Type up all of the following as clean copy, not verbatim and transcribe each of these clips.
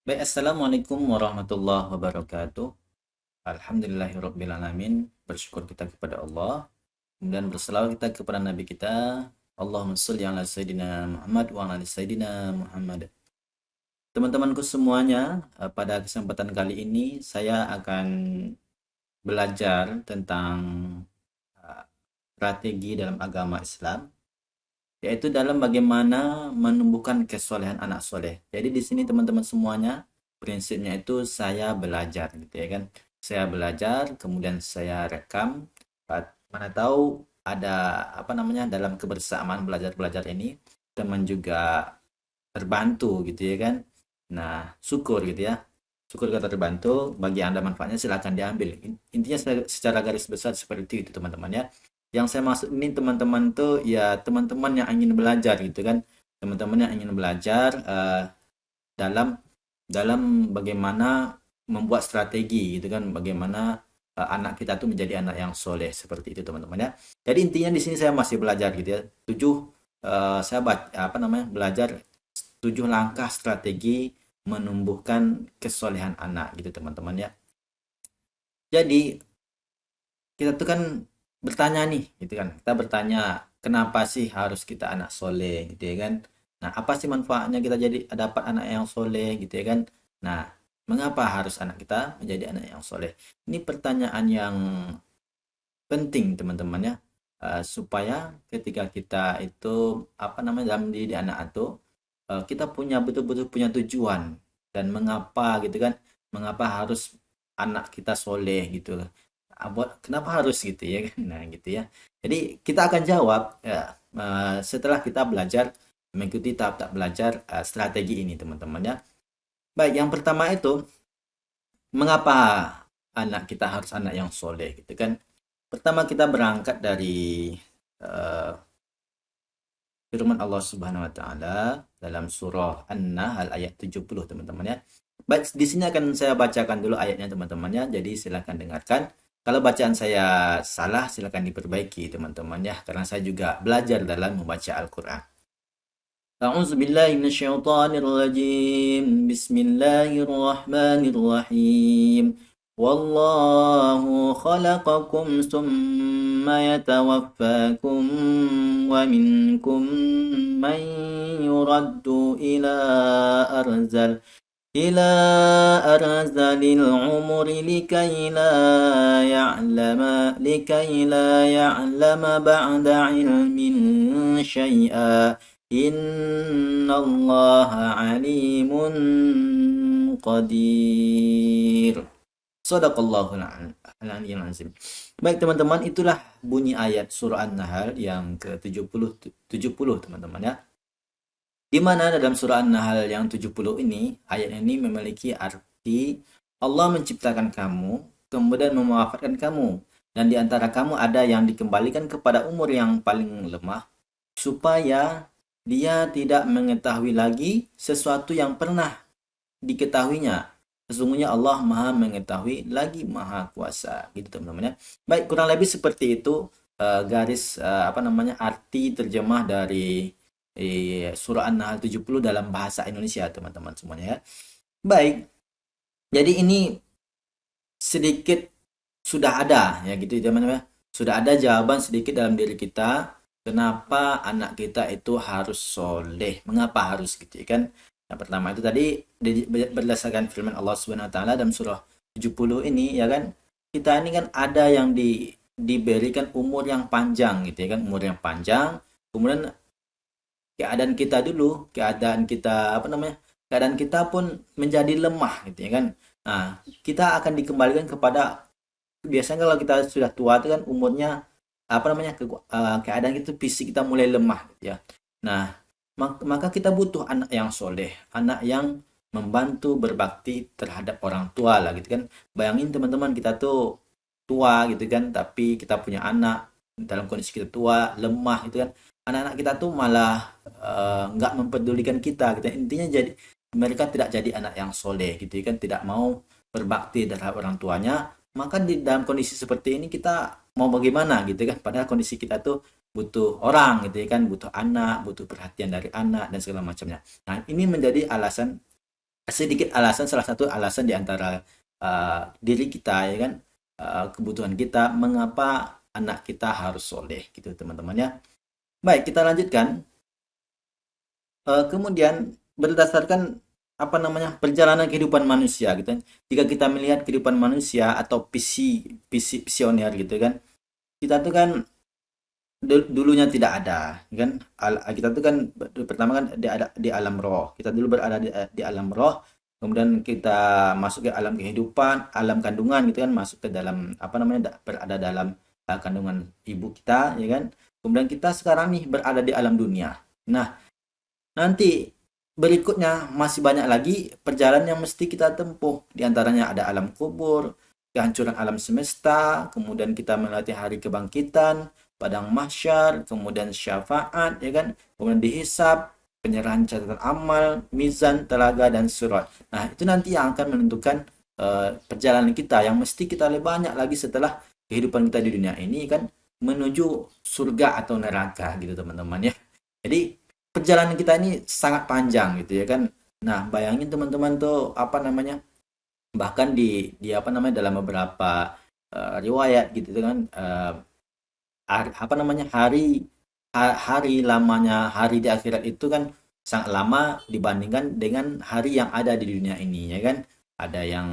Baik, Assalamualaikum warahmatullahi wabarakatuh. Alhamdulillahirrabbilalamin. Bersyukur kita kepada Allah. Kemudian berselawat kita kepada Nabi kita. Allahumma sholli ala Sayyidina Muhammad wa ala ali Sayyidina Muhammad. Teman-temanku semuanya, pada kesempatan kali ini saya akan belajar tentang uh, strategi dalam agama Islam, yaitu dalam bagaimana menumbuhkan kesolehan anak soleh. Jadi di sini teman-teman semuanya, prinsipnya itu saya belajar gitu ya kan. Saya belajar, kemudian saya rekam. Mana tahu ada apa namanya dalam kebersamaan belajar-belajar ini teman juga terbantu gitu ya kan. Nah, syukur gitu ya. Syukur kita terbantu, bagi Anda manfaatnya silakan diambil. Intinya secara garis besar seperti itu teman-teman ya. Yang saya maksud ini teman-teman tuh ya teman-teman yang ingin belajar gitu kan. Teman-teman yang ingin belajar dalam dalam bagaimana membuat strategi gitu kan, bagaimana anak kita tuh menjadi anak yang soleh seperti itu teman-teman ya. Jadi intinya di sini saya masih belajar gitu ya. Tujuh saya baca apa namanya belajar 7 langkah strategi menumbuhkan kesolehan anak gitu teman-teman ya. Jadi kita tuh kan bertanya nih gitu kan. Kita bertanya kenapa sih harus kita anak soleh gitu ya kan. Nah, apa sih manfaatnya kita jadi dapat anak yang soleh gitu ya kan. Nah, mengapa harus anak kita menjadi anak yang soleh? Ini pertanyaan yang penting teman-teman ya. Supaya ketika kita itu apa namanya dalam mendidik anak itu kita punya betul-betul punya tujuan dan mengapa gitu kan, mengapa harus anak kita soleh gitu loh. Kenapa harus gitu ya kan? Nah gitu ya. Jadi kita akan jawab ya, setelah kita belajar mengikuti tahap-tahap belajar strategi ini teman-teman ya. Baik, yang pertama itu mengapa anak kita harus anak yang soleh gitu kan. Pertama kita berangkat dari eh, firman Allah Subhanahu wa taala dalam surah An-Nahl ayat 70 teman-teman ya. Baik, di sini akan saya bacakan dulu ayatnya teman-teman ya. Jadi silakan dengarkan. Kalau bacaan saya salah silakan diperbaiki teman-teman ya karena saya juga belajar dalam membaca Al-Qur'an. A'udzu billahi minasyaitonir rajim. Bismillahirrahmanirrahim. Wallahu khalaqakum tsumma yatawaffakum wa minkum man yuraddu إلى أرذل العمر لكي لا يعلم بعد علم شيئا إن الله عليم قدير. Sadaqallahul Aliyyul Azim. Baik teman-teman, itulah bunyi ayat surah An-Nahl yang ke-70 70 teman-teman ya. Di mana dalam surah An-Nahl yang 70 ini, ayat ini memiliki arti Allah menciptakan kamu, kemudian mewafatkan kamu, dan di antara kamu ada yang dikembalikan kepada umur yang paling lemah, supaya dia tidak mengetahui lagi sesuatu yang pernah diketahuinya. Sesungguhnya Allah Maha mengetahui lagi Maha Kuasa. Gitu teman-teman ya. Baik, kurang lebih seperti itu garis apa namanya arti terjemah dari surah An-Nahl 70 dalam bahasa Indonesia teman-teman semuanya ya. Baik, jadi ini sedikit sudah ada ya gitu teman-teman. Sudah ada jawaban sedikit dalam diri kita kenapa anak kita itu harus soleh, mengapa harus gitu ya kan. Yang pertama itu tadi berdasarkan firman Allah Subhanahu wa taala dalam surah 70 ini ya kan. Kita ini kan ada yang diberikan umur yang panjang gitu ya kan, umur yang panjang. Kemudian keadaan kita apa namanya? Keadaan kita pun menjadi lemah gitu ya kan. Nah, kita akan dikembalikan kepada biasanya kalau kita sudah tua itu kan umurnya apa namanya keadaan itu fisik kita mulai lemah gitu ya. Nah, maka kita butuh anak yang soleh, anak yang membantu berbakti terhadap orang tua lah gitu kan. Bayangin teman-teman kita tuh tua gitu kan, tapi kita punya anak dalam kondisi kita tua, lemah gitu kan. Anak-anak kita tuh malah nggak mempedulikan kita gitu. Intinya jadi mereka tidak jadi anak yang soleh gitu kan, tidak mau berbakti terhadap orang tuanya. Maka di dalam kondisi seperti ini kita mau bagaimana gitu kan? Padahal kondisi kita tuh butuh orang gitu ya kan, butuh anak, butuh perhatian dari anak dan segala macamnya. Nah, ini menjadi alasan sedikit alasan, salah satu alasan di antara diri kita ya kan, kebutuhan kita mengapa anak kita harus soleh gitu teman-teman ya. Baik, kita lanjutkan. Kemudian berdasarkan apa namanya perjalanan kehidupan manusia gitu kan. Jika kita melihat kehidupan manusia atau visioner gitu kan, kita tuh kan dulunya tidak ada kan. Kita tuh kan pertama kan di alam roh, kita dulu berada di alam roh, kemudian kita masuk ke alam kehidupan, alam kandungan gitu kan, masuk ke dalam apa namanya berada dalam kandungan ibu kita ya kan, kemudian kita sekarang nih berada di alam dunia. Nah, nanti berikutnya masih banyak lagi perjalanan yang mesti kita tempuh. Di antaranya ada alam kubur, kehancuran alam semesta, kemudian kita melewati hari kebangkitan, padang mahsyar, kemudian syafaat, ya kan? Kemudian dihisab, penyerahan catatan amal, mizan, telaga, dan surat. Nah, itu nanti yang akan menentukan perjalanan kita yang mesti kita lebih banyak lagi setelah kehidupan kita di dunia ini kan menuju surga atau neraka gitu teman-teman ya. Jadi perjalanan kita ini sangat panjang gitu ya kan. Nah, bayangin teman-teman tuh apa namanya? Bahkan di apa namanya dalam beberapa riwayat gitu kan apa namanya hari lamanya hari di akhirat itu kan sangat lama dibandingkan dengan hari yang ada di dunia ini ya kan. Ada yang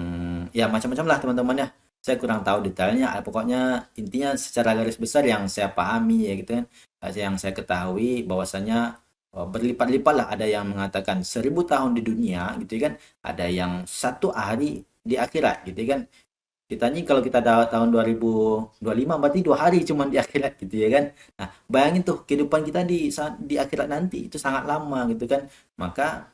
ya macam-macam lah teman-teman ya. Saya kurang tahu detailnya, pokoknya intinya secara garis besar yang saya pahami ya gitu kan. Yang saya ketahui bahwasanya berlipat-lipat lah, ada yang mengatakan 1000 tahun di dunia gitu kan, ada yang satu hari di akhirat gitu kan. Ditanya kalau kita tahun 2025 berarti 2 hari cuman di akhirat gitu ya kan. Nah, bayangin tuh kehidupan kita di akhirat nanti itu sangat lama gitu kan. Maka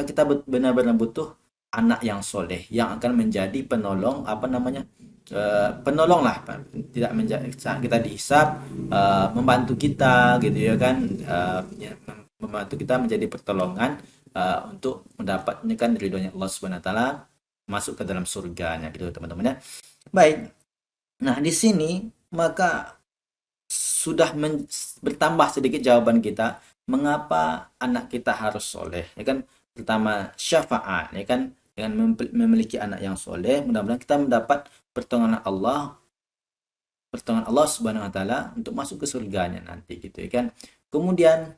kita benar-benar butuh anak yang soleh yang akan menjadi penolong apa namanya penolong lah, tidak menjadi saat kita dihisab, membantu kita gitu ya kan, ya, membantu kita menjadi pertolongan untuk mendapatnya kan ridhonya Allah Subhanahu Wa Taala, masuk ke dalam surganya gitu teman-teman ya. Baik, nah di sini maka sudah bertambah sedikit jawaban kita mengapa anak kita harus soleh ya kan. Pertama syafaat ya kan, dengan memiliki anak yang soleh mudah-mudahan kita mendapat pertolongan Allah Subhanahu Wa Taala untuk masuk ke surganya nanti gitu ya kan. Kemudian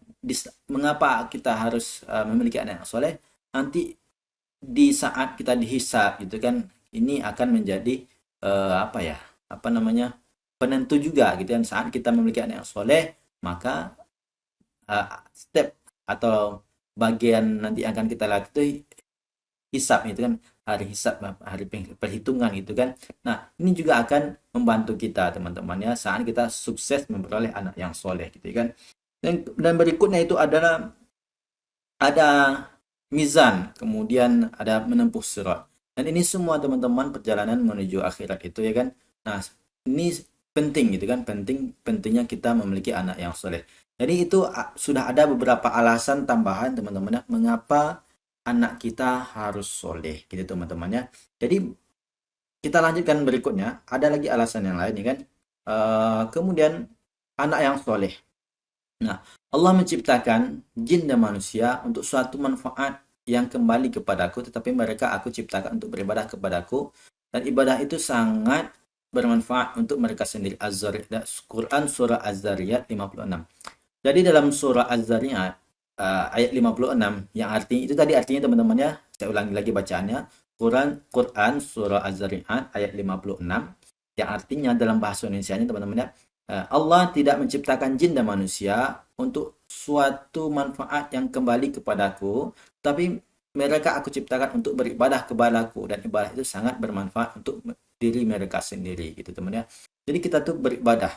mengapa kita harus memiliki anak yang soleh, nanti di saat kita dihisab gitu kan, ini akan menjadi apa ya, apa namanya, penentu juga gitu kan. Saat kita memiliki anak yang soleh, maka step atau bagian nanti akan kita lihat itu hisab itu kan, hari hisab, hari perhitungan gitu kan. Nah, ini juga akan membantu kita teman-teman ya saat kita sukses memperoleh anak yang soleh gitu kan. Dan berikutnya itu adalah ada mizan, kemudian ada menempuh sirat. Dan ini semua teman-teman perjalanan menuju akhirat itu ya kan. Nah, ini penting gitu kan, pentingnya kita memiliki anak yang soleh. Jadi itu sudah ada beberapa alasan tambahan teman-teman ya, mengapa anak kita harus soleh gitu teman-teman ya. Jadi kita lanjutkan berikutnya, ada lagi alasan yang lain ya kan. Kemudian anak yang soleh. Nah, Allah menciptakan jin dan manusia untuk suatu manfaat yang kembali kepadaku, tetapi mereka aku ciptakan untuk beribadah kepadaku, dan ibadah itu sangat bermanfaat untuk mereka sendiri. Quran surah Az-Zariyat 56. Jadi dalam surah Az-Zariyat ayat 56 yang artinya itu tadi artinya teman-teman ya, saya ulangi lagi bacaannya. Quran surah Az-Zariyat ayat 56 yang artinya dalam bahasa Indonesianya teman-teman ya, Allah tidak menciptakan jin dan manusia untuk suatu manfaat yang kembali kepadaku, tapi mereka aku ciptakan untuk beribadah kepadaku, dan ibadah itu sangat bermanfaat untuk diri mereka sendiri gitu teman ya. Jadi kita tuh beribadah.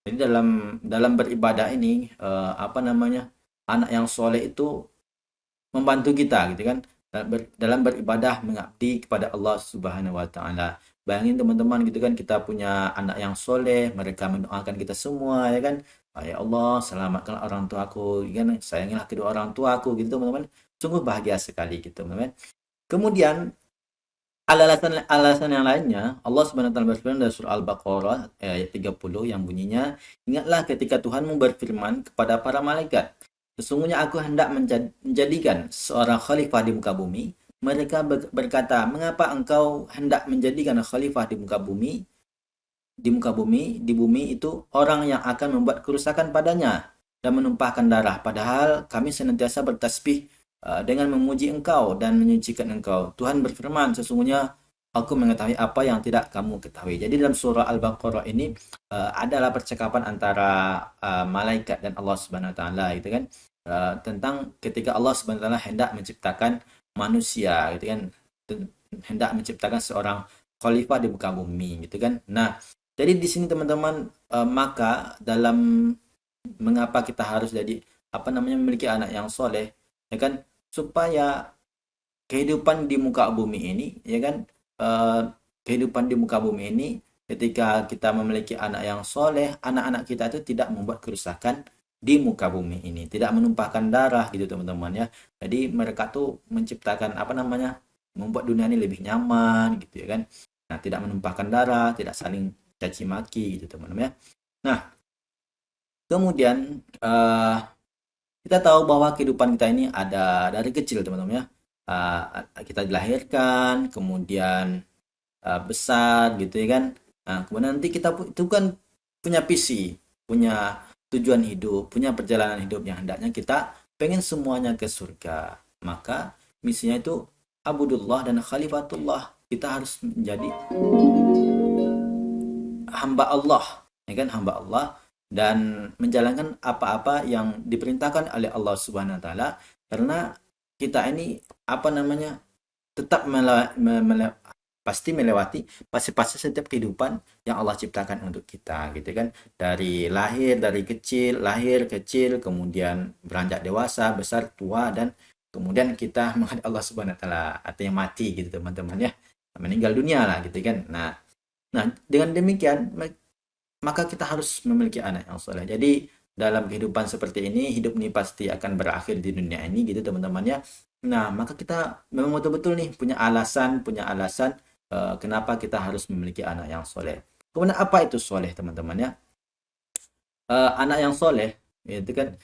Jadi dalam beribadah ini apa namanya, anak yang soleh itu membantu kita gitu kan dalam beribadah mengabdi kepada Allah Subhanahu Wa Taala. Bayangin teman-teman gitu kan, kita punya anak yang soleh, mereka mendoakan kita semua ya kan. Ya Allah, selamatkanlah orang tuaku, ya kan? Sayangilah kedua orang tuaku gitu teman-teman. Sungguh bahagia sekali gitu teman-teman. Kemudian alasan yang lainnya, Allah Subhanahu wa taala berfirman dalam surah Al-Baqarah ayat 30 yang bunyinya, ingatlah ketika Tuhanmu berfirman kepada para malaikat, sesungguhnya aku hendak menjadikan seorang khalifah di muka bumi. Mereka berkata, mengapa engkau hendak menjadikan khalifah di bumi itu orang yang akan membuat kerusakan padanya dan menumpahkan darah. Padahal kami senantiasa bertasbih dengan memuji engkau dan menyucikan engkau. Tuhan berfirman, sesungguhnya aku mengetahui apa yang tidak kamu ketahui. Jadi dalam surah Al-Baqarah ini adalah percakapan antara malaikat dan Allah Subhanahu wa taala gitu kan. Tentang ketika Allah Subhanahu wa taala hendak menciptakan manusia gitu kan. Hendak menciptakan seorang khalifah di muka bumi gitu kan. Nah, jadi di sini teman-teman, maka dalam mengapa kita harus jadi apa namanya memiliki anak yang soleh, ya kan, supaya kehidupan di muka bumi ini, ya kan, kehidupan di muka bumi ini ketika kita memiliki anak yang soleh, anak-anak kita itu tidak membuat kerusakan di muka bumi ini, tidak menumpahkan darah gitu teman-teman ya. Jadi mereka tuh menciptakan apa namanya, membuat dunia ini lebih nyaman gitu ya kan. Nah, tidak menumpahkan darah, tidak saling caci maki gitu teman-teman ya. Nah, kemudian kita tahu bahwa kehidupan kita ini ada dari kecil teman-teman ya. Kita dilahirkan, kemudian besar gitu ya kan. Nah, kemudian nanti kita itu kan punya visi, punya tujuan hidup, punya perjalanan hidup yang hendaknya kita pengen semuanya ke surga. Maka misinya itu abudullah dan khalifatullah. Kita harus menjadi hamba Allah, ya kan, hamba Allah dan menjalankan apa-apa yang diperintahkan oleh Allah Subhanahu wa taala karena kita ini apa namanya tetap pasti melewati fase-fase setiap kehidupan yang Allah ciptakan untuk kita gitu kan, dari lahir, dari kecil, lahir kecil, kemudian beranjak dewasa, besar, tua, dan kemudian kita menghadap Allah Subhanahu wa taala, artinya mati gitu teman-teman ya, meninggal dunia lah gitu kan. Nah, dengan demikian maka kita harus memiliki anak yang soleh. Jadi dalam kehidupan seperti ini, hidup ini pasti akan berakhir di dunia ini gitu teman-teman ya. Nah, maka kita memang betul-betul nih punya alasan kenapa kita harus memiliki anak yang soleh. Kemudian apa itu soleh teman-teman ya? Anak yang soleh itu kan,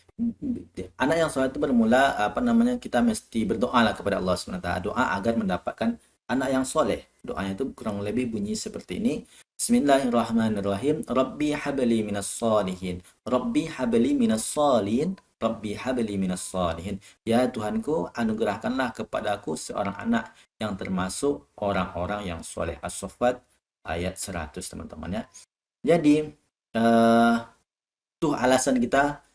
anak yang soleh itu bermula apa namanya, kita mesti berdoa lah kepada Allah SWT, doa agar mendapatkan anak yang soleh. Doanya itu kurang lebih bunyi seperti ini: Bismillahirrahmanirrahim, Rabbi habli minas solihin, Rabbi habli minas solihin, Rabbi habli minas solihin. Ya Tuhanku, anugerahkanlah kepadaku seorang anak yang termasuk orang-orang yang soleh. As-Saffat ayat 100 teman-teman ya. Jadi tuh alasan kita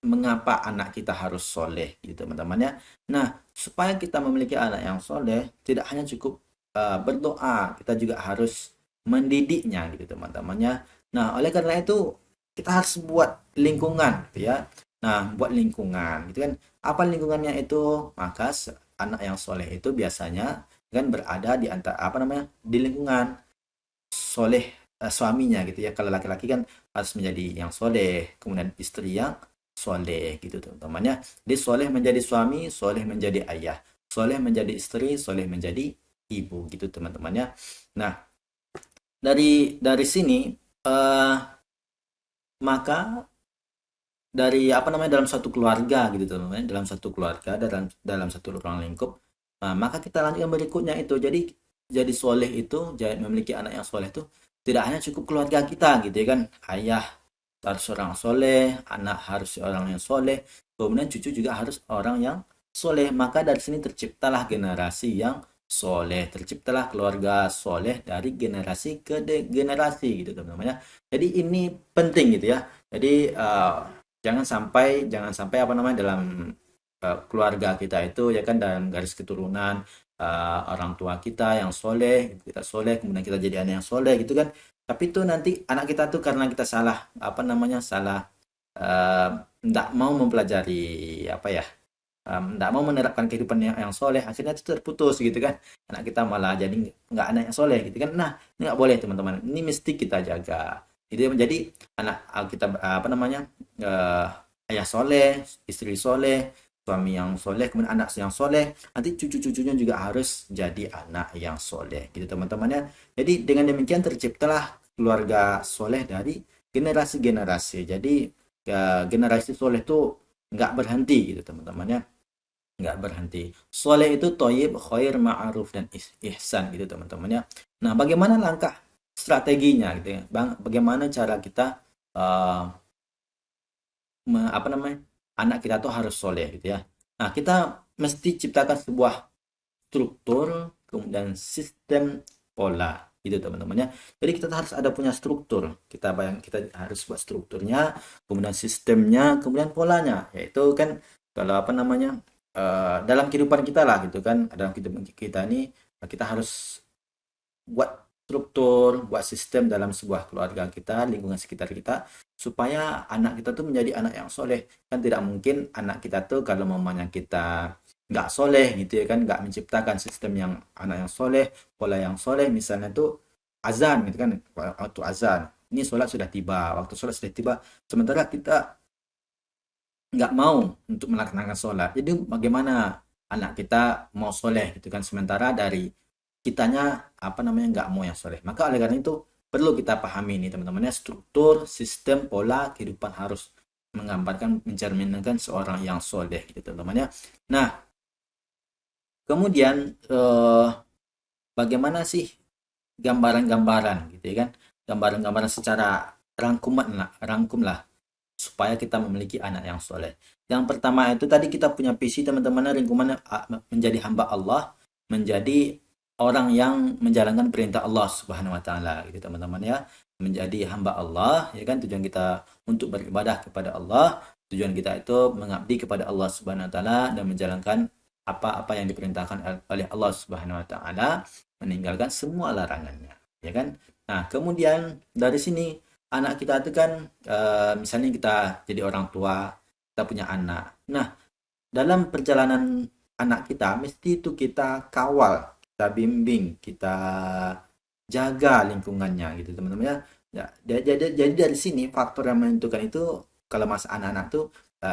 mengapa anak kita harus soleh gitu teman-teman ya. Nah, supaya kita memiliki anak yang soleh, tidak hanya cukup berdoa, kita juga harus mendidiknya gitu teman-teman ya. Nah, oleh karena itu kita harus buat lingkungan gitu ya. Nah, buat lingkungan gitu kan. Apa lingkungannya itu? Maka anak yang soleh itu biasanya kan berada di antara apa namanya, di lingkungan soleh suaminya gitu ya. Kalau laki-laki kan harus menjadi yang soleh, kemudian istri yang soleh gitu teman-teman ya. Jadi soleh menjadi suami, soleh menjadi ayah, soleh menjadi istri, soleh menjadi ibu gitu teman-teman ya. Nah, dari sini maka dari apa namanya, dalam satu keluarga gitu teman-teman, dalam satu keluarga, dalam satu ruang lingkup. Nah, maka kita lanjutkan berikutnya itu. Jadi soleh itu, jadi memiliki anak yang soleh itu tidak hanya cukup keluarga kita gitu ya kan. Ayah harus orang soleh, anak harus orang yang soleh, kemudian cucu juga harus orang yang soleh. Maka dari sini terciptalah generasi yang soleh, terciptalah keluarga soleh dari generasi ke generasi gitu teman-teman ya. Jadi ini penting gitu ya. Jadi jangan sampai apa namanya, dalam keluarga kita itu ya kan, dalam garis keturunan orang tua kita yang soleh, kita soleh, kemudian kita jadi anak yang soleh gitu kan. Tapi itu nanti anak kita tuh karena kita salah apa namanya, salah tidak mau mempelajari apa ya, tidak mau menerapkan kehidupan yang soleh, akhirnya itu terputus gitu kan. Anak kita malah jadi nggak anak yang soleh gitu kan. Nah, ini nggak boleh teman-teman, ini mesti kita jaga. Itu menjadi anak kita apa namanya, ayah soleh, istri soleh, suami yang soleh, kemudian anak yang soleh, nanti cucu-cucunya juga harus jadi anak yang soleh gitu teman-teman ya. Jadi dengan demikian terciptalah keluarga soleh dari generasi-generasi. Jadi generasi soleh tuh nggak berhenti gitu teman-teman ya, nggak berhenti. Soleh itu toyib, khair, ma'ruf, dan ihsan gitu teman-teman ya. Nah, bagaimana langkah strateginya gitu ya? Bagaimana cara kita uh, apa namanya, anak kita tuh harus soleh gitu ya. Nah, kita mesti ciptakan sebuah struktur, kemudian sistem, pola gitu teman-teman ya. Jadi kita harus ada punya struktur. Kita harus buat strukturnya, kemudian sistemnya, kemudian polanya. Yaitu kan kalau apa namanya, dalam kehidupan kita lah gitu kan. Dalam kehidupan kita ini kita harus buat struktur, buat sistem dalam sebuah keluarga kita, lingkungan sekitar kita, supaya anak kita tuh menjadi anak yang soleh. Kan tidak mungkin anak kita tuh kalau mamanya kita nggak soleh gitu ya kan, nggak menciptakan sistem yang anak yang soleh, pola yang soleh, misalnya tuh azan gitu kan, waktu azan, ini sholat sudah tiba, waktu sholat sudah tiba, sementara kita nggak mau untuk melaksanakan sholat. Jadi bagaimana anak kita mau soleh gitu kan, sementara dari kitanya apa namanya nggak mau yang soleh. Maka oleh karena itu perlu kita pahami ini teman-teman ya, struktur, sistem, pola kehidupan harus menggambarkan, mencerminkan seorang yang soleh gitu teman-teman ya. Nah, kemudian bagaimana sih gambaran-gambaran gitu ya kan, gambaran-gambaran secara rangkum lah supaya kita memiliki anak yang soleh. Yang pertama itu tadi kita punya visi teman-teman, lingkungan menjadi hamba Allah, menjadi orang yang menjalankan perintah Allah Subhanahu wa taala gitu teman-teman ya. Menjadi hamba Allah ya kan, tujuan kita untuk beribadah kepada Allah, tujuan kita itu mengabdi kepada Allah Subhanahu wa taala dan menjalankan apa-apa yang diperintahkan oleh Allah Subhanahu wa taala, meninggalkan semua larangannya ya kan. Nah, kemudian dari sini anak kita itu kan misalnya kita jadi orang tua, kita punya anak. Nah, dalam perjalanan anak kita mesti itu kita kawal, kita bimbing, kita jaga lingkungannya gitu teman-teman ya. Ya, jadi dari sini faktor yang menentukan itu kalau masa anak-anak tuh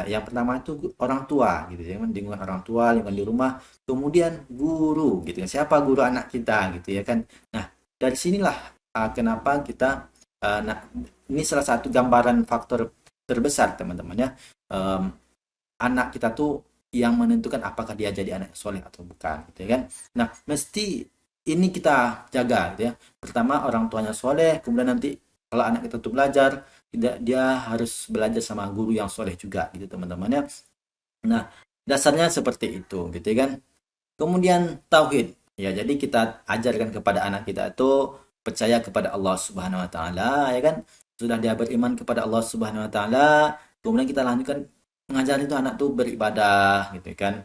yang pertama itu orang tua gitu ya, lingkungan orang tua, lingkungan di rumah, kemudian guru gitu kan. Siapa guru anak kita gitu ya kan. Nah, dari sinilah kenapa kita nah, ini salah satu gambaran faktor terbesar teman-teman ya. Em, Anak kita tuh yang menentukan apakah dia jadi anak soleh atau bukan gitu ya kan. Nah, mesti ini kita jaga gitu ya. Pertama orang tuanya soleh, kemudian nanti kalau anak kita tuh belajar, tidak, dia harus belajar sama guru yang soleh juga gitu teman-teman ya. Nah, dasarnya seperti itu gitu ya kan. Kemudian tauhid. Ya, jadi kita ajarkan kepada anak kita itu percaya kepada Allah Subhanahu wa taala ya kan. Sudah dia beriman kepada Allah Subhanahu wa taala, kemudian kita lanjutkan mengajarin itu anak tuh beribadah gitu kan.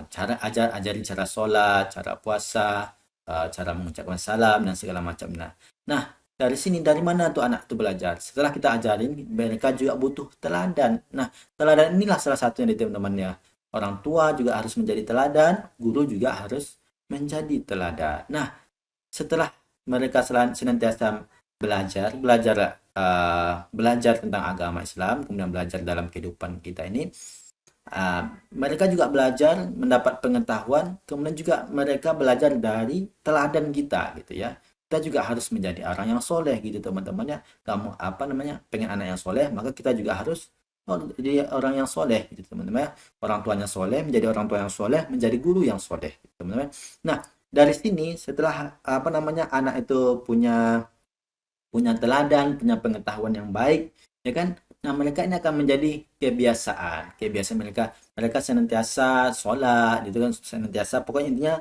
Cara ajarin cara sholat, cara puasa, cara mengucapkan salam dan segala macam. Nah, dari sini dari mana tuh anak tuh belajar? Setelah kita ajarin, mereka juga butuh teladan. Nah, teladan inilah salah satunya di teman-teman ya. Orang tua juga harus menjadi teladan, guru juga harus menjadi teladan. Nah, setelah mereka senantiasa belajar tentang agama Islam, kemudian belajar dalam kehidupan kita ini, mereka juga belajar mendapat pengetahuan, kemudian juga mereka belajar dari teladan kita gitu ya. Kita juga harus menjadi orang yang soleh gitu teman-teman ya. Kamu apa namanya pengen anak yang soleh, maka kita juga harus jadi orang yang soleh gitu teman-teman ya. Orang tuanya soleh, menjadi orang tua yang soleh, menjadi guru yang soleh gitu, teman-teman. Nah, dari sini setelah apa namanya anak itu punya punya teladan, punya pengetahuan yang baik, ya kan? Nah, mereka ini akan menjadi kebiasaan mereka. Mereka senantiasa sholat, gitu kan? Senantiasa, pokoknya intinya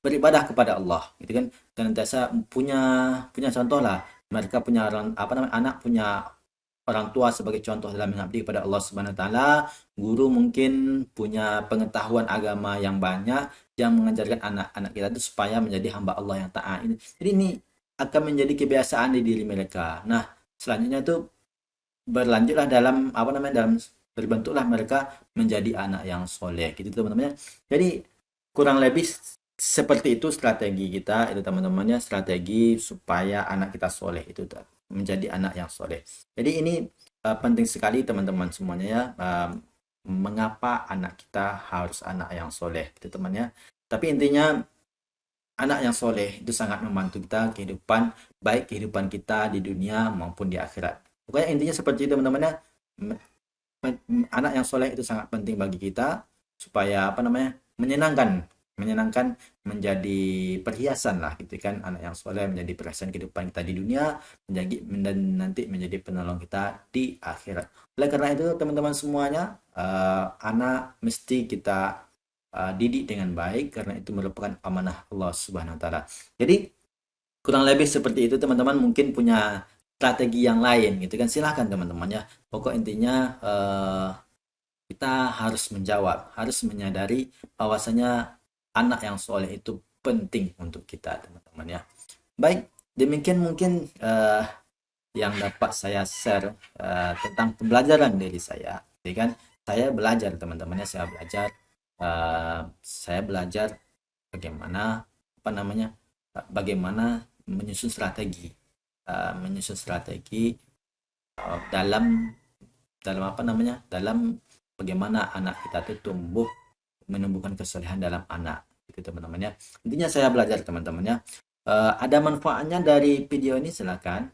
beribadah kepada Allah, gitu kan? Senantiasa punya punya contoh lah. Mereka punya orang apa namanya anak punya orang tua sebagai contoh dalam mengabdi kepada Allah Subhanahu wa taala, guru mungkin punya pengetahuan agama yang banyak yang mengajarkan anak-anak kita itu supaya menjadi hamba Allah yang taat. Jadi ini akan menjadi kebiasaan di diri mereka. Nah, selanjutnya itu berlanjutlah dalam apa namanya dalam berbentuklah mereka menjadi anak yang soleh gitu teman-teman. Jadi kurang lebih seperti itu strategi kita itu teman-temannya, strategi supaya anak kita soleh itu menjadi anak yang soleh. Jadi ini penting sekali teman-teman semuanya ya, mengapa anak kita harus anak yang soleh gitu temannya. Tapi intinya anak yang soleh itu sangat membantu kita kehidupan, baik kehidupan kita di dunia maupun di akhirat. Pokoknya intinya seperti itu teman-teman ya. Anak yang soleh itu sangat penting bagi kita supaya apa namanya menyenangkan menyenangkan menjadi perhiasan lah gitu kan. Anak yang soleh menjadi perhiasan kehidupan kita di dunia, menjadi dan nanti menjadi penolong kita di akhirat. Oleh karena itu teman-teman semuanya, anak mesti kita didik dengan baik karena itu merupakan amanah Allah Subhanahu wa taala. Jadi kurang lebih seperti itu teman-teman, mungkin punya strategi yang lain gitu kan, silahkan teman-teman ya. Pokok intinya kita harus menjawab, harus menyadari bahwasanya anak yang soleh itu penting untuk kita teman-teman ya. Baik, demikian mungkin yang dapat saya share tentang pembelajaran dari saya. Jadi kan saya belajar teman-teman ya, saya belajar bagaimana apa namanya bagaimana menyusun strategi dalam dalam apa namanya dalam bagaimana anak kita tuh menumbuhkan kesolehan dalam anak itu teman-teman ya. Intinya saya belajar teman-teman ya. Ada manfaatnya dari video ini, silakan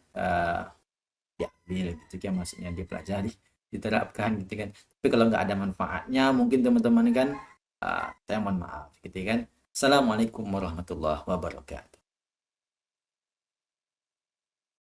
diambil gitu kan, maksudnya dipelajari, diterapkan gitu kan. Tapi kalau nggak ada manfaatnya mungkin teman-teman kan saya mohon maaf gitu kan. Assalamualaikum warahmatullahi wabarakatuh.